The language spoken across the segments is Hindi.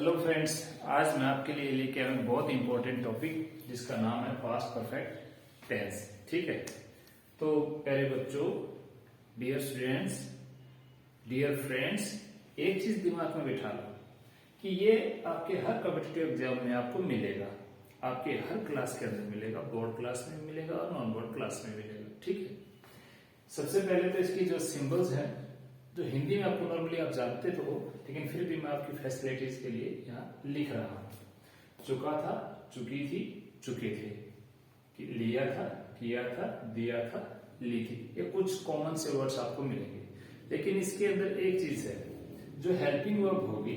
हेलो फ्रेंड्स, आज मैं आपके लिए लेके आया हूं बहुत इंपॉर्टेंट टॉपिक जिसका नाम है पास्ट परफेक्ट टेंस। ठीक है, तो प्यारे बच्चों, डियर स्टूडेंट्स, डियर फ्रेंड्स, एक चीज दिमाग में बिठा लो कि ये आपके हर कॉम्पिटिटिव एग्जाम में आपको मिलेगा, आपके हर क्लास के अंदर मिलेगा, बोर्ड क्लास में मिलेगा और नॉन बोर्ड क्लास में मिलेगा। ठीक है, सबसे पहले तो इसकी जो सिंबल्स हैं, जो हिंदी में आपको नॉर्मली आप जानते तो हो, लेकिन फिर भी मैं आपकी फैसिलिटीज के लिए यहाँ लिख रहा हूं। चुका था, चुकी थी, चुके थे, लिया था, किया था, दिया था, ली थी। ये कुछ कॉमन से वर्ड्स आपको मिलेंगे, लेकिन इसके अंदर एक चीज है, जो हेल्पिंग वर्ब होगी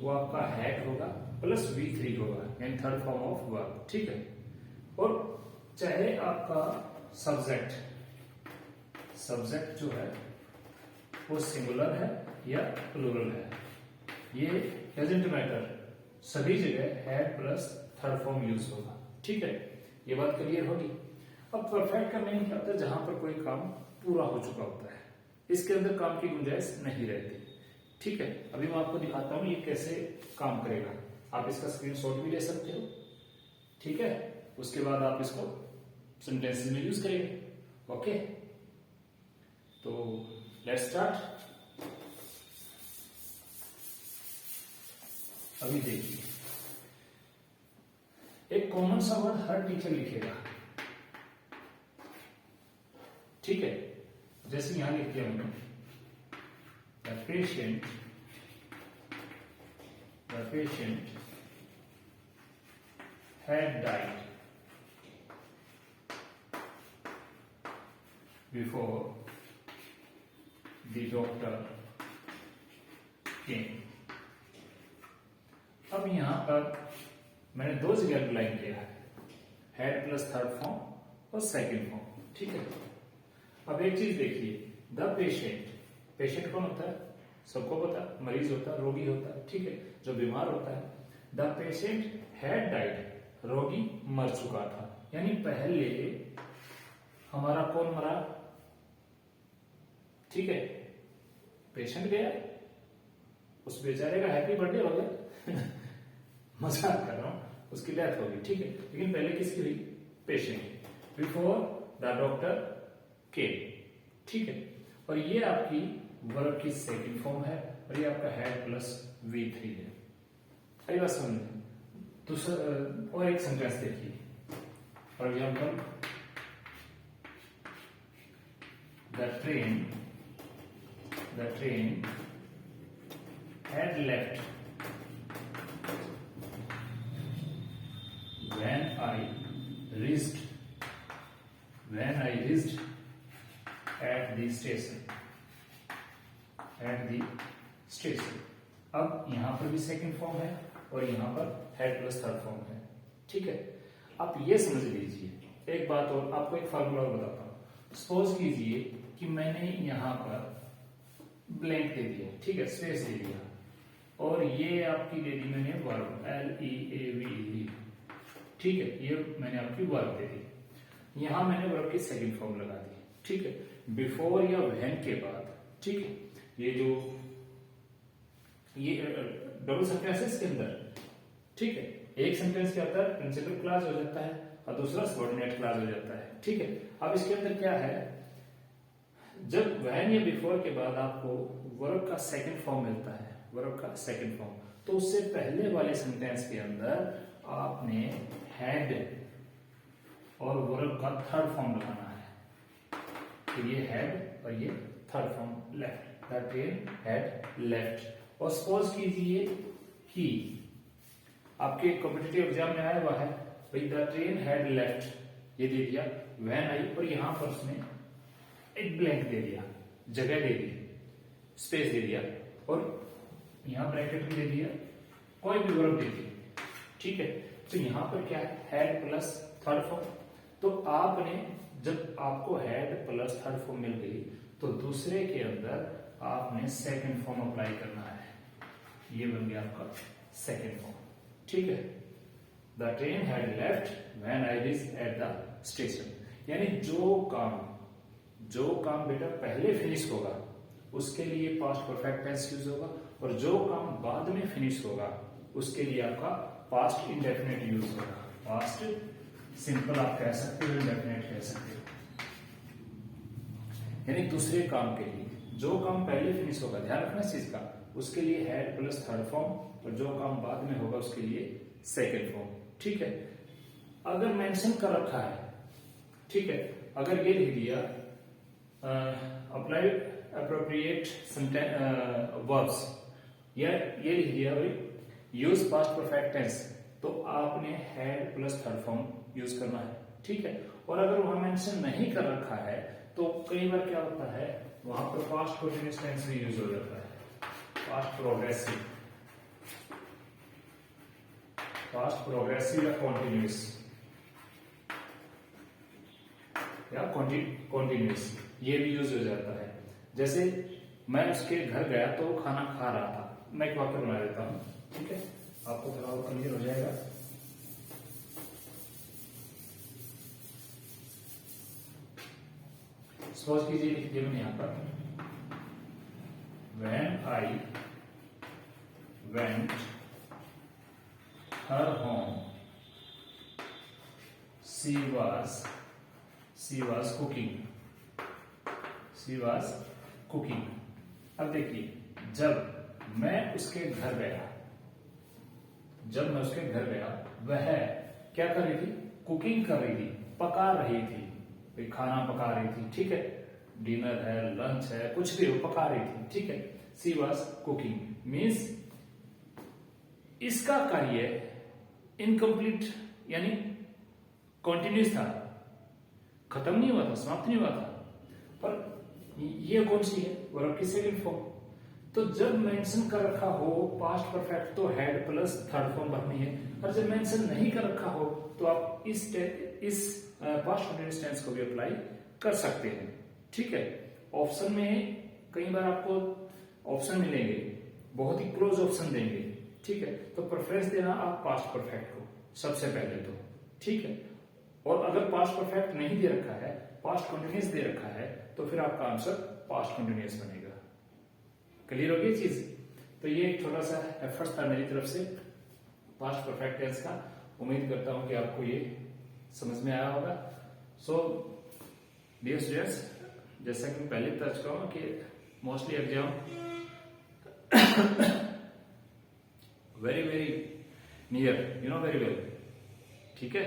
वो आपका हैड होगा प्लस V3 होगा, यानी थर्ड फॉर्म ऑफ वर्ब। ठीक है, और चाहे आपका सब्जेक्ट जो है वो सिंगुलर है या प्लूरल है, ये डजंट मैटर, सभी जगह had plus third form use होगा। ठीक है, ये बात क्लियर होगी। अब परफेक्ट का मीनिंग क्या होता है? जहां पर कोई काम पूरा हो चुका होता है, इसके अंदर काम की गुंजाइश नहीं रहती। ठीक है, अभी मैं आपको दिखाता हूं ये कैसे काम करेगा। आप इसका स्क्रीनशॉट भी ले सकते हो। ठीक है, उसके बाद आप इसको सेंटेंसेस में यूज करेंगे। ओके, तो लेट्स स्टार्ट। अभी देखिए, एक कॉमन सा वर्ड हर टीचर लिखेगा। ठीक है, जैसे यहां लिख दिया मैंने, the patient had died before the doctor came। अब यहां पर मैंने दो जगह अंडरलाइन किया है, हैड प्लस थर्ड फॉर्म और सेकंड फॉर्म। ठीक है, अब एक चीज देखिए, द पेशेंट कौन होता है? सबको पता, मरीज होता है, रोगी होता है। ठीक है, जो बीमार होता है। द पेशेंट हैड डाइड, रोगी मर चुका था, यानी पहले हमारा कौन मरा? ठीक है, पेशेंट गया, उस बेचारे का हैप्पी बर्थडे हो गया मजाक कर रहा हूं, उसकी डेथ होगी। ठीक है, लेकिन पहले किसकी हुई? पेशेंट, बिफोर द डॉक्टर केम। ठीक है, और ये आपकी वर्ब की सेकंड फॉर्म है और ये आपका हैड प्लस V3 है। अरे बात समझ। दूसरा और एक सेंटेंस देखिए, for example, the train had left when I reached at the station। अब यहां पर भी सेकंड फॉर्म है और यहां पर हैड प्लस थर्ड फॉर्म है। ठीक है, आप ये समझ लीजिए। एक बात और, आपको एक फार्मूला और बताता हूं। सपोज कीजिए कि मैंने यहां पर ब्लैंक दे दिया, ठीक है, स्पेस दे दिया, और ये आपकी दे दी मैंने वर्ब, LEAVE। ठीक है, ये मैंने आपकी वर्ब दे दी, यहां मैंने वर्ब की सेकंड फॉर्म लगा दी। ठीक है, बिफोर या व्हेन के बाद। ठीक है, ये डबल सेंटेंस है इसके अंदर। ठीक है, एक सेंटेंस क्या होता है? प्रिंसिपल क्लास हो जाता है और दूसरा सबऑर्डिनेट क्लास हो जाता है। ठीक है, अब इसके अंदर क्या है, जब व्हेन या बिफोर के बाद आपको वर्ब का सेकंड फॉर्म मिलता है, वर्ब का सेकंड फॉर्म, तो उससे पहले वाले सेंटेंस के अंदर आपने हैड और वर्ब का थर्ड फॉर्म लगाना है। तो ये हैड और ये third form left, the train had left. और सपोज कीजिए कि आपके कॉम्पिटिटिव एग्जाम में आया हुआ है, भाई द ट्रेन हैड लेफ्ट, ये दे दिया, व्हेन आई, और यहां पर उसने एक ब्लैंक दे दिया, जगह दे दी, स्पेस दे दिया, और यहां ब्रैकेट भी दे दिया, कोई भी वर्ब दे दी। ठीक है, तो यहां पर क्या है? Had plus third form. तो आपने, जब आपको हैड प्लस थर्ड फॉर्म मिल गई, तो दूसरे के अंदर आपने सेकंड फॉर्म अप्लाई करना है। ये बन गया आपका सेकंड फॉर्म। ठीक है, the train had left when I reached at the station, यानी जो काम बेटा पहले फिनिश होगा उसके लिए पास्ट परफेक्ट टेंस यूज होगा, और जो काम बाद में फिनिश होगा उसके लिए आपका पास्ट इंडेफिनिट यूज होगा। पास्ट सिंपल आप कह सकते हो, इंडेफिनिट कह सकते हो। यानी दूसरे काम के लिए, जो काम पहले फिनिश होगा, ध्यान रखना इस चीज का, उसके लिए हैड प्लस थर्ड फॉर्म, और जो काम बाद में होगा उसके लिए सेकेंड फॉर्म। ठीक है, अगर मेंशन कर रखा है, ठीक है, अगर ये लिख दिया अप्लाई अप्रोप्रिएट वर्ब्स, या ये लिख दिया भाई यूज पास्ट परफेक्ट टेंस, तो आपने had plus third form use करना है। ठीक है, और अगर वहां मेंशन नहीं कर रखा है तो कई बार क्या होता है, वहां पर पास्ट कंटीन्यूअस टेंस भी यूज हो जाता है, पास्ट प्रोग्रेसिव, पास्ट प्रोग्रेसिव या कॉन्टिन्यूस या कॉन्टिन्यूस, ये भी यूज हो जाता है। जैसे मैं उसके घर गया तो वो खाना खा रहा था। मैं एक वाक्य बना देता हूं, ठीक है, आपको थोड़ा और क्लियर हो जाएगा। सपोज कीजिए, लिख दिया मैंने यहां पर, When I went her home, she was cooking. She was cooking. अब देखिए, जब मैं उसके घर गया, वह क्या कर रही थी? कुकिंग कर रही थी, पका रही थी, कोई खाना पका रही थी। ठीक है, डिनर है, लंच है, कुछ भी हो, पका रही थी। ठीक है, सी वॉज कुकिंग मीन्स इसका कार्य इनकम्प्लीट यानी कॉन्टिन्यूस था, खत्म नहीं हुआ था, समाप्त नहीं हुआ था। पर ये कौन सी है? वर्ब की सेकंड फॉर्म। तो जब मेंशन कर रखा हो पास्ट परफेक्ट तो हैड प्लस थर्ड फॉर्म भरनी है, और जब मेंशन नहीं कर रखा हो तो आप इस पास्ट कंटीन्यूअस टेंस को भी अप्लाई कर सकते हैं। ठीक है, ऑप्शन में कई बार आपको ऑप्शन मिलेंगे, बहुत ही क्लोज ऑप्शन देंगे। ठीक है, तो प्रेफरेंस देना आप पास्ट परफेक्ट को सबसे पहले तो। ठीक है, और अगर पास्ट परफेक्ट नहीं दे रखा है, पास्ट कंटीन्यूअस दे रखा है, तो फिर आपका आंसर पास्ट कंटीन्यूअस बनेगा। क्लियर हो गई चीज? तो ये एक छोटा सा एफर्ट था मेरी तरफ से पास्ट परफेक्ट टेंस का। उम्मीद करता हूं कि आपको ये समझ में आया होगा। सो डियर स्टूडेंट्स, जैसा कि मैं पहले बता चुका हूं कि mostly exam very very near, you know very well. ठीक है,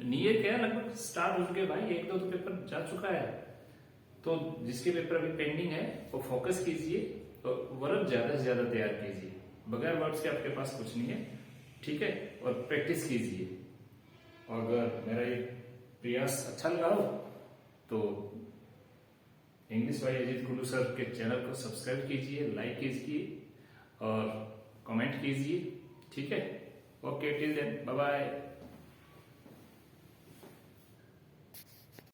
नियर क्या है, लगभग स्टार्ट हो चुके भाई, एक दो तो पेपर जा चुका है। तो जिसके पेपर अभी पेंडिंग है वो फोकस कीजिए, तो वर्ब ज्यादा से ज्यादा तैयार कीजिए। बगैर वर्ब्स के आपके पास कुछ नहीं है। ठीक है, और प्रैक्टिस कीजिए। और अगर मेरा ये प्रयास अच्छा लगा हो तो English by Ajit Kullu sir के चैनल को सब्सक्राइब कीजिए, लाइक कीजिए और कमेंट कीजिए। ठीक है, okay, till then, bye bye.